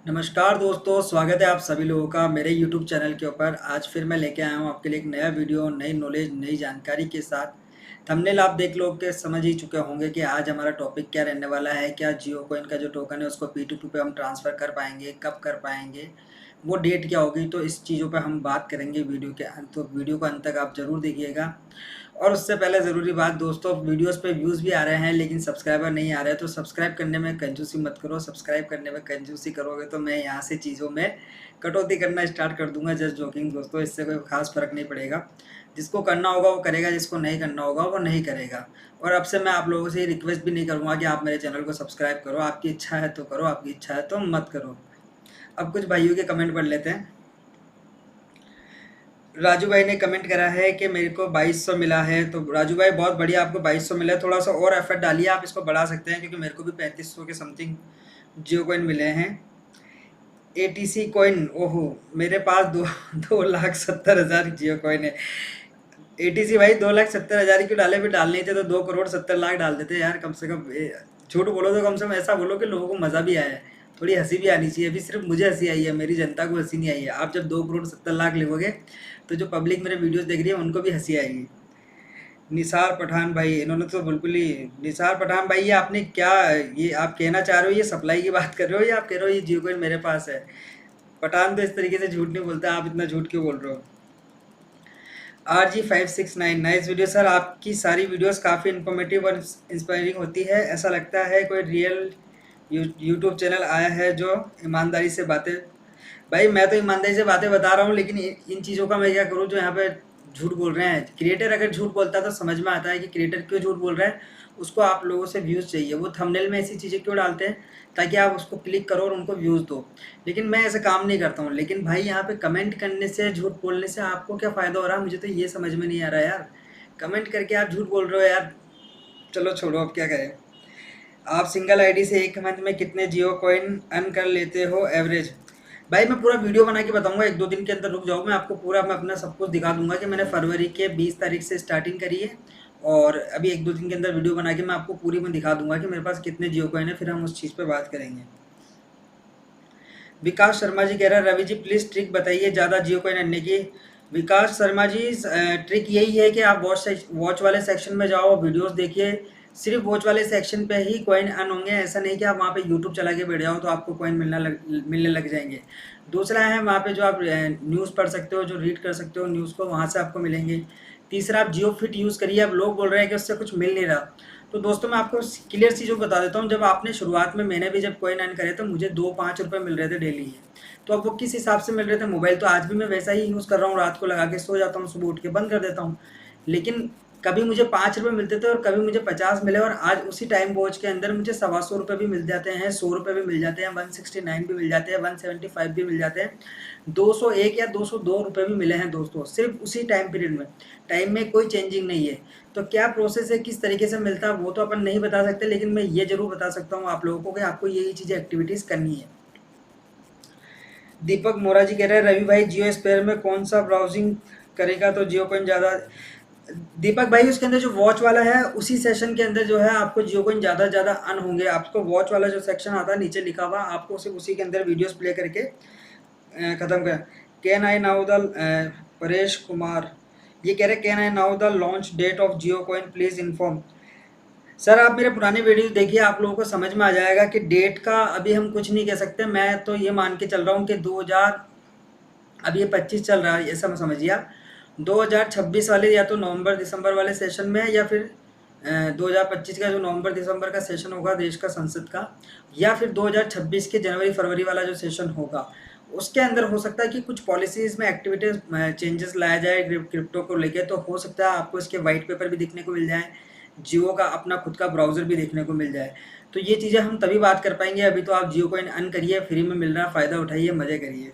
नमस्कार दोस्तों, स्वागत है आप सभी लोगों का मेरे YouTube चैनल के ऊपर। आज फिर मैं लेके आया हूँ आपके लिए एक नया वीडियो, नई नॉलेज, नई जानकारी के साथ। थंबनेल आप देख लो के समझ ही चुके होंगे कि आज हमारा टॉपिक क्या रहने वाला है। क्या जियो कोइन का जो टोकन है उसको P2P पे हम ट्रांसफ़र कर पाएंगे, कब कर पाएंगे, वो डेट क्या होगी। तो इस चीज़ों पे हम बात करेंगे वीडियो के अंत, तो वीडियो को अंत तक आप ज़रूर देखिएगा। और उससे पहले ज़रूरी बात दोस्तों, वीडियोस पे व्यूज़ भी आ रहे हैं लेकिन सब्सक्राइबर नहीं आ रहे, तो सब्सक्राइब करने में कंजूसी मत करो। सब्सक्राइब करने में कंजूसी करोगे तो मैं यहाँ से चीज़ों में कटौती करना स्टार्ट कर दूंगा। जस्ट जोकिंग दोस्तों, इससे कोई खास फ़र्क नहीं पड़ेगा। जिसको करना होगा वो करेगा, जिसको नहीं करना होगा वो नहीं करेगा। और अब से मैं आप लोगों से रिक्वेस्ट भी नहीं करूँगा कि आप मेरे चैनल को सब्सक्राइब करो। आपकी इच्छा है तो करो, आपकी इच्छा है तो मत करो। अब कुछ भाइयों के कमेंट पढ़ लेते हैं। राजू भाई ने कमेंट करा है कि मेरे को 2200 मिला है। तो राजू भाई बहुत बढ़िया, आपको 2200 मिला है। थोड़ा सा और एफर्ट डालिए, आप इसको बढ़ा सकते हैं, क्योंकि मेरे को भी 3500 के समथिंग जियो कॉइन मिले हैं। एटीसी कॉइन, ओहो, मेरे पास 2,70,000 जियो कॉइन है। एटीसी भाई 2,70,000 क्यों डाले? फिर डालने थे तो 2,70,00,000 डाल देते यार, कम से कम। झूठ बोलो तो कम से कम ऐसा बोलो कि लोगों को मज़ा भी आया है, थोड़ी हंसी भी आनी चाहिए। अभी सिर्फ मुझे हंसी आई है, मेरी जनता को हंसी नहीं आई है। आप जब 2,70,00,000 लिखोगे तो जो पब्लिक मेरे वीडियोस देख रही है उनको भी हंसी आएगी। निसार पठान भाई, इन्होंने तो बिल्कुल ही, निसार पठान भाई ये आपने क्या, ये आप कहना चाह रहे हो, ये सप्लाई की बात कर रहे हो या आप कह रहे हो ये जियो कॉइन मेरे पास है? पठान तो इस तरीके से झूठ नहीं बोलता, आप इतना झूठ क्यों बोल रहे हो? RG569, nice video sir. आपकी सारी वीडियोस काफ़ी इन्फॉर्मेटिव और इंस्पायरिंग होती है। ऐसा लगता है कोई रियल यूट्यूब चैनल आया है जो ईमानदारी से बातें। भाई मैं तो ईमानदारी से बातें बता रहा हूँ, लेकिन इन चीज़ों का मैं क्या करूँ जो यहाँ पे झूठ बोल रहे हैं। क्रिएटर अगर झूठ बोलता है तो समझ में आता है कि क्रिएटर क्यों झूठ बोल रहा है। उसको आप लोगों से व्यूज़ चाहिए, वो थंबनेल में ऐसी चीज़ें क्यों डालते हैं ताकि आप उसको क्लिक करो और उनको व्यूज़ दो। लेकिन मैं ऐसे काम नहीं करता हूँ। लेकिन भाई यहाँ पे कमेंट करने से, झूठ बोलने से आपको क्या फ़ायदा हो रहा है, मुझे तो ये समझ में नहीं आ रहा यार। कमेंट करके आप झूठ बोल रहे हो यार। चलो छोड़ो, अब क्या करें। आप सिंगल आईडी से एक मंथ में कितने जियो कॉइन अर्न कर लेते हो एवरेज? भाई मैं पूरा वीडियो बना के बताऊंगा, एक दो दिन के अंदर रुक जाओ। मैं आपको पूरा, मैं अपना सब कुछ दिखा दूंगा कि मैंने फरवरी के 20 तारीख से स्टार्टिंग करी है। और अभी एक दो दिन के अंदर वीडियो बना के मैं आपको पूरी में दिखा दूंगा कि मेरे पास कितने जियो कॉइन है, फिर हम उस चीज़ पे बात करेंगे। विकास शर्मा जी कह रहे हैं रवि जी प्लीज़ ट्रिक बताइए ज़्यादा जियो कॉइन अनने की। विकास शर्मा जी, ट्रिक यही है कि आप वॉच वाले सेक्शन में जाओ, वीडियोस देखिए। सिर्फ वॉच वाले सेक्शन पे ही कॉइन अर्न होंगे। ऐसा नहीं कि आप वहाँ पे यूट्यूब चला के बैठ जाओ तो आपको कॉइन मिलने लग जाएंगे। दूसरा है वहाँ पे जो आप न्यूज़ पढ़ सकते हो, जो रीड कर सकते हो न्यूज़ को, वहाँ से आपको मिलेंगे। तीसरा, आप जियो फिट यूज़ करिए। अब लोग बोल रहे हैं कि उससे कुछ मिल नहीं रहा। तो दोस्तों मैं आपको क्लियर चीज़ों को बता देता हूँ। जब आपने शुरुआत में, मैंने भी जब कॉइन अर्न करे तो मुझे 2-5 रुपये मिल रहे थे डेली। तो अब वो किस हिसाब से मिल रहे थे, मोबाइल तो आज भी मैं वैसा ही यूज़ कर रहा हूँ। रात को लगा के सो जाता हूँ, सुबह उठ के बंद कर देता हूँ। लेकिन कभी मुझे 5 रुपये मिलते थे और कभी मुझे 50 मिले, और आज उसी टाइम वॉच के अंदर मुझे 125 रुपये भी मिल जाते हैं, 100 रुपये भी मिल जाते हैं, 169 भी मिल जाते हैं, 175 भी मिल जाते हैं, 201 या 202 रुपये भी मिले हैं दोस्तों, सिर्फ उसी टाइम पीरियड में। टाइम में कोई चेंजिंग नहीं है। तो क्या प्रोसेस है, किस तरीके से मिलता है, वो तो अपन नहीं बता सकते, लेकिन मैं ये ज़रूर बता सकता हूँ आप लोगों को कि आपको यही चीज़ें, एक्टिविटीज़ करनी है। दीपक मोरा जी कह रहे हैं रवि भाई जियो स्पेयर में कौन सा ब्राउजिंग करेगा तो जियो कॉइन ज़्यादा? दीपक भाई उसके अंदर जो वॉच वाला है उसी सेशन के अंदर जो है आपको जियो कॉइन ज़्यादा से ज़्यादा अर्न होंगे। आपको वॉच वाला जो सेक्शन आता है नीचे लिखा हुआ, आपको सिर्फ उसी के अंदर वीडियोस प्ले करके ख़त्म कर। Can I now the, Paresh Kumar ये कह रहे can I now the launch date of Jio coin please inform. Sir आप मेरे पुराने वीडियो देखिए, आप लोगों को समझ में आ जाएगा कि डेट का अभी हम कुछ नहीं कह सकते। मैं तो ये मान के चल रहा हूँ कि 2000, अब ये 25 चल रहा है, ऐसा मैं समझिए। 2026 वाले या तो नवंबर दिसंबर वाले सेशन में है, या फिर 2025 का जो नवंबर दिसंबर का सेशन होगा देश का संसद का, या फिर 2026 के जनवरी फरवरी वाला जो सेशन होगा, उसके अंदर हो सकता है कि कुछ पॉलिसीज़ में एक्टिविटीज़ चेंजेस लाया जाए क्रिप्टो को लेके। तो हो सकता है आपको इसके वाइट पेपर भी देखने को मिल जाए, जियो का अपना खुद का ब्राउज़र भी देखने को मिल जाए। तो ये चीज़ें हम तभी बात कर पाएंगे। अभी तो आप जियो कॉइन अर्न करिए, फ्री में मिल रहा है, फ़ायदा उठाइए, मज़े करिए।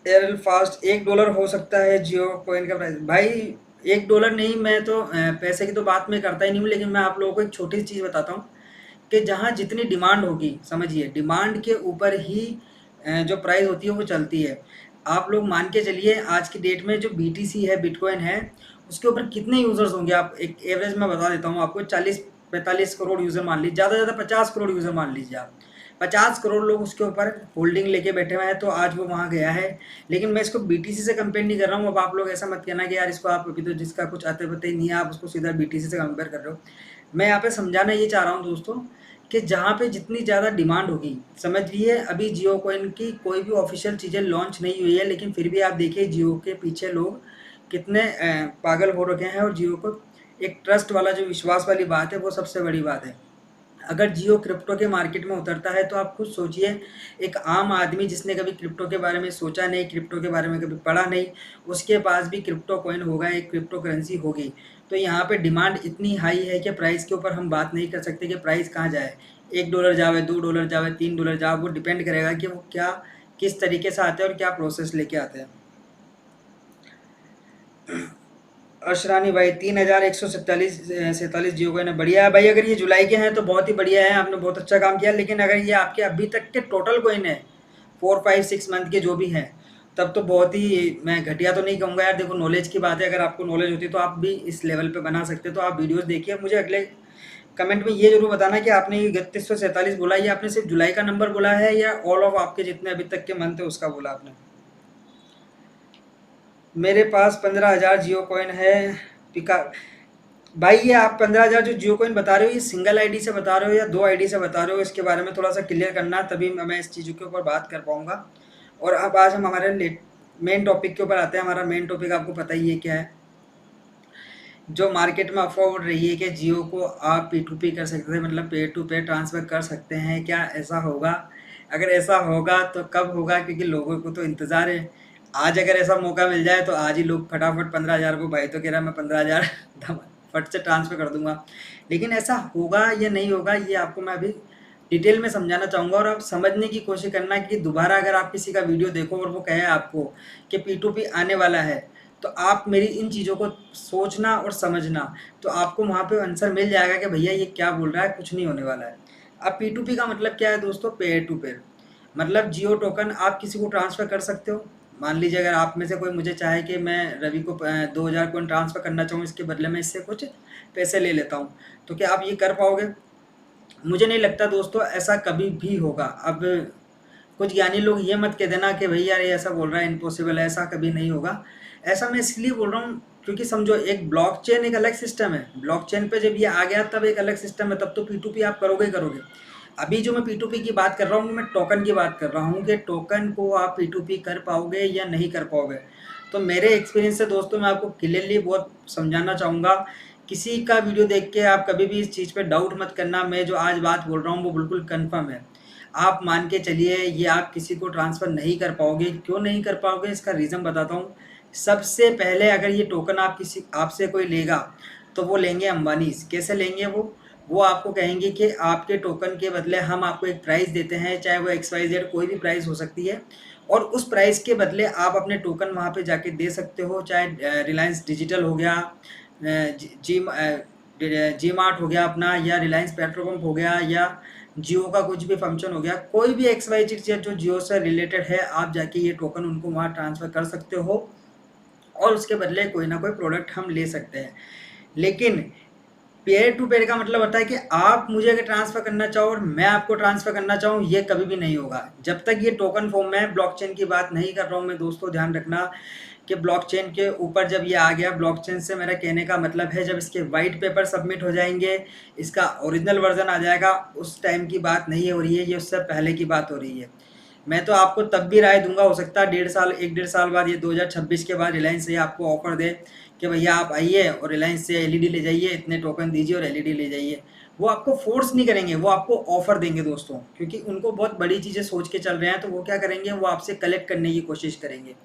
एयरटेल फास्ट $1 हो सकता है जियो कॉइन का प्राइस? भाई $1 नहीं, मैं तो पैसे की तो बात मैं करता ही नहीं हूँ। लेकिन मैं आप लोगों को एक छोटी सी चीज़ बताता हूँ कि जहाँ जितनी डिमांड होगी, समझिए डिमांड के ऊपर ही जो प्राइस होती है वो चलती है। आप लोग मान के चलिए आज की डेट में जो BTC है, बिटकॉइन है, उसके ऊपर कितने यूज़र्स होंगे, आप एक एवरेज मैं बता देता हूँ आपको, 40-45 करोड़ यूज़र मान लीजिए, ज़्यादा से ज़्यादा 50 करोड़ यूज़र मान लीजिए आप। 50 करोड़ लोग उसके ऊपर होल्डिंग लेके बैठे हुए हैं, तो आज वो वहाँ गया है। लेकिन मैं इसको बीटीसी से कंपेयर नहीं कर रहा हूँ। अब आप लोग ऐसा मत कहना कि यार इसको आप अभी तो जिसका कुछ आते पते ही नहीं है, आप उसको सीधा बीटीसी से कंपेयर कर रहे हो। मैं यहाँ पे समझाना ये चाह रहा हूँ दोस्तों, कि जहाँ पे जितनी ज़्यादा डिमांड होगी, समझिए अभी जियो कॉइन की कोई भी ऑफिशियल चीज़ें लॉन्च नहीं हुई है, लेकिन फिर भी आप देखिए जियो के पीछे लोग कितने पागल हो रखे हैं, और जियो को एक ट्रस्ट वाला जो विश्वास वाली बात है वो सबसे बड़ी बात है। अगर जियो क्रिप्टो के मार्केट में उतरता है तो आप खुद सोचिए, एक आम आदमी जिसने कभी क्रिप्टो के बारे में सोचा नहीं, क्रिप्टो के बारे में कभी पढ़ा नहीं, उसके पास भी क्रिप्टो कॉइन होगा, एक क्रिप्टो करेंसी होगी। तो यहाँ पे डिमांड इतनी हाई है कि प्राइस के ऊपर हम बात नहीं कर सकते कि प्राइस कहाँ जाए, $1 जावे, $2 जावे, $3 जाए, वो डिपेंड करेगा कि वो क्या किस तरीके से आते हैं और क्या प्रोसेस लेके आते हैं। अशरानी भाई 3147 जियो कॉइन है, बढ़िया है भाई। अगर ये जुलाई के हैं तो बहुत ही बढ़िया है, आपने बहुत अच्छा काम किया। लेकिन अगर ये आपके अभी तक के टोटल कॉइन है 4-5-6 मंथ के जो भी हैं, तब तो बहुत ही, मैं घटिया तो नहीं कहूँगा यार। देखो नॉलेज की बात है, अगर आपको नॉलेज होती तो आप भी इस लेवल पे बना सकते। तो आप वीडियोस देखिए, मुझे अगले कमेंट में ये जरूर बताना कि आपने ये 3147 बोला, ये आपने सिर्फ जुलाई का नंबर बोला है या ऑल ऑफ आपके जितने अभी तक के मंथ है उसका बोला आपने। मेरे पास 15,000 जियो कॉइन है। पिका भाई, ये आप 15,000 जो जियो कॉइन बता रहे हो, ये सिंगल आईडी से बता रहे हो या 2 आईडी से बता रहे हो, इसके बारे में थोड़ा सा क्लियर करना, तभी मैं इस चीज़ों के ऊपर बात कर पाऊंगा। और अब आज हम हमारे मेन टॉपिक के ऊपर आते हैं। हमारा मेन टॉपिक आपको पता ही है क्या है। जो मार्केट में अफवाह उड़ रही है कि जियो को आप P2P कर सकते हैं, मतलब पे टू पे ट्रांसफ़र कर सकते हैं, क्या ऐसा होगा? अगर ऐसा होगा तो कब होगा? क्योंकि लोगों को तो इंतज़ार है। आज अगर ऐसा मौका मिल जाए तो आज ही लोग फटाफट 15,000 को, भाई तो कह रहा है मैं 15,000 फट से ट्रांसफ़र कर दूंगा। लेकिन ऐसा होगा या नहीं होगा, ये आपको मैं अभी डिटेल में समझाना चाहूँगा, और आप समझने की कोशिश करना कि दोबारा अगर आप किसी का वीडियो देखो और वो कहे आपको कि P2P आने वाला है, तो आप मेरी इन चीज़ों को सोचना और समझना, तो आपको वहाँ पे आंसर मिल जाएगा कि भैया ये क्या बोल रहा है, कुछ नहीं होने वाला है। अब P2P का मतलब क्या है दोस्तों? पेयर टू पेयर, मतलब जियो टोकन आप किसी को ट्रांसफ़र कर सकते हो। मान लीजिए अगर आप में से कोई मुझे चाहे कि मैं रवि को 2,000 कॉइन ट्रांसफ़र करना चाहूँ, इसके बदले में इससे कुछ पैसे ले लेता हूँ, तो क्या आप ये कर पाओगे? मुझे नहीं लगता दोस्तों ऐसा कभी भी होगा। अब कुछ ज्ञानी लोग ये मत कह देना कि भई यार ये ऐसा बोल रहा है, इम्पॉसिबल है, ऐसा कभी नहीं होगा। ऐसा मैं इसलिए बोल रहा हूँ क्योंकि समझो, एक ब्लॉकचेन एक अलग सिस्टम है। ब्लॉकचेन पे जब ये आ गया तब एक अलग सिस्टम है, तब तो P2P आप करोगे ही करोगे। अभी जो मैं P2P की बात कर रहा हूँ, मैं टोकन की बात कर रहा हूँ कि टोकन को आप P2P कर पाओगे या नहीं कर पाओगे। तो मेरे एक्सपीरियंस से दोस्तों मैं आपको क्लियरली बहुत समझाना चाहूँगा, किसी का वीडियो देख के आप कभी भी इस चीज़ पे डाउट मत करना। मैं जो आज बात बोल रहा हूँ वो बिल्कुल कन्फर्म है। आप मान के चलिए ये आप किसी को ट्रांसफ़र नहीं कर पाओगे। क्यों नहीं कर पाओगे, इसका रीज़न बताता हूँ। सबसे पहले अगर ये टोकन आपसे कोई लेगा तो वो लेंगे अंबानीज़। कैसे लेंगे वो? वो आपको कहेंगे कि आपके टोकन के बदले हम आपको एक प्राइस देते हैं, चाहे वो XYZ कोई भी प्राइस हो सकती है, और उस प्राइस के बदले आप अपने टोकन वहाँ पे जाके दे सकते हो। चाहे रिलायंस डिजिटल हो गया, जी मार्ट हो गया अपना, या रिलायंस पेट्रोल पंप हो गया, या जियो का कुछ भी फंक्शन हो गया, कोई भी XYZ चीज़ जो जियो से रिलेटेड है, आप जाके ये टोकन उनको वहाँ ट्रांसफ़र कर सकते हो, और उसके बदले कोई ना कोई प्रोडक्ट हम ले सकते हैं। लेकिन पेयर टू पेयर का मतलब होता है कि आप मुझे अगर ट्रांसफ़र करना चाहो और मैं आपको ट्रांसफ़र करना चाहूँ, ये कभी भी नहीं होगा जब तक ये टोकन फॉर्म में है। ब्लॉकचेन की बात नहीं कर रहा हूँ मैं दोस्तों, ध्यान रखना कि ब्लॉकचेन के ऊपर जब ये आ गया, ब्लॉकचेन से मेरा कहने का मतलब है जब इसके वाइट पेपर सबमिट हो जाएंगे, इसका ओरिजिनल वर्जन आ जाएगा, उस टाइम की बात नहीं हो रही है, ये उससे पहले की बात हो रही है। मैं तो आपको तब भी राय दूंगा, हो सकता है 1.5 साल बाद, ये 2026 के बाद रिलायंस ये आपको ऑफर दे कि भैया आप आइए और रिलायंस से एलईडी ले जाइए, इतने टोकन दीजिए और एलईडी ले जाइए। वो आपको फोर्स नहीं करेंगे, वो आपको ऑफर देंगे दोस्तों, क्योंकि उनको बहुत बड़ी चीज़ें सोच के चल रहे हैं। तो वो क्या करेंगे, वो आपसे कलेक्ट करने की कोशिश करेंगे।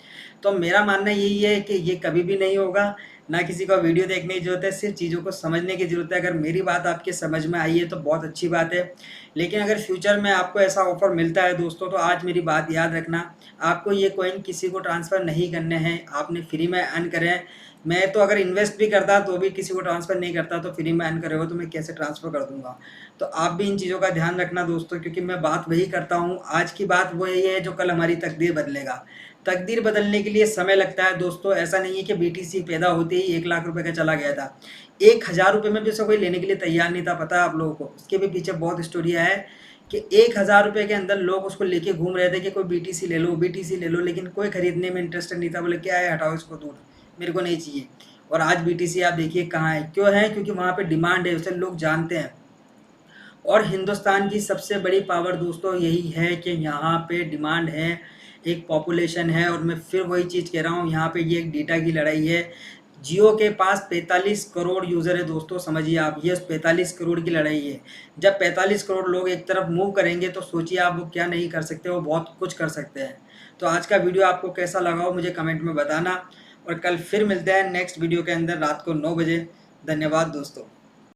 तो मेरा मानना यही है कि ये कभी भी नहीं होगा। ना किसी को वीडियो देखने की ज़रूरत है, सिर्फ चीज़ों को समझने की ज़रूरत है। अगर मेरी बात आपके समझ में आई है तो बहुत अच्छी बात है। लेकिन अगर फ्यूचर में आपको ऐसा ऑफर मिलता है दोस्तों, तो आज मेरी बात याद रखना, आपको ये कॉइन किसी को ट्रांसफ़र नहीं करने हैं, आपने फ्री में अर्न करें। मैं तो अगर इन्वेस्ट भी करता तो भी किसी को ट्रांसफ़र नहीं करता, तो फ्री में अर्न करे हो तो मैं कैसे ट्रांसफ़र कर दूंगा। तो आप भी इन चीज़ों का ध्यान रखना दोस्तों, क्योंकि मैं बात वही करता हूँ। आज की बात वो यही है जो कल हमारी तकदीर बदलेगा। तकदीर बदलने के लिए समय लगता है दोस्तों। ऐसा नहीं है कि बीटीसी पैदा होते ही 1 लाख रुपए का चला गया था। 1000 रुपये में भी उसे कोई लेने के लिए तैयार नहीं था, पता है आप लोगों को। उसके भी पीछे बहुत स्टोरिया है कि 1000 रुपये के अंदर लोग उसको लेके घूम रहे थे कि कोई बीटीसी ले लो, बीटीसी ले लो, लेकिन कोई खरीदने में इंटरेस्टेड नहीं था। बोले क्या है, हटाओ इसको दूर, मेरे को नहीं चाहिए। और आज बीटीसी आप देखिए कहाँ है, क्यों है, क्योंकि वहाँ पे डिमांड है, उसे लोग जानते हैं। और हिंदुस्तान की सबसे बड़ी पावर दोस्तों यही है कि यहाँ पे डिमांड है, एक पॉपुलेशन है। और मैं फिर वही चीज़ कह रहा हूँ, यहाँ पे ये एक डेटा की लड़ाई है। जियो के पास 45 करोड़ यूज़र है दोस्तों, समझिए आप, ये 45 करोड़ की लड़ाई है। जब 45 करोड़ लोग एक तरफ मूव करेंगे तो सोचिए आप वो क्या नहीं कर सकते, वो बहुत कुछ कर सकते हैं। तो आज का वीडियो आपको कैसा लगा हो मुझे कमेंट में बताना, और कल फिर मिलते हैं नेक्स्ट वीडियो के अंदर रात को 9 बजे। धन्यवाद दोस्तों।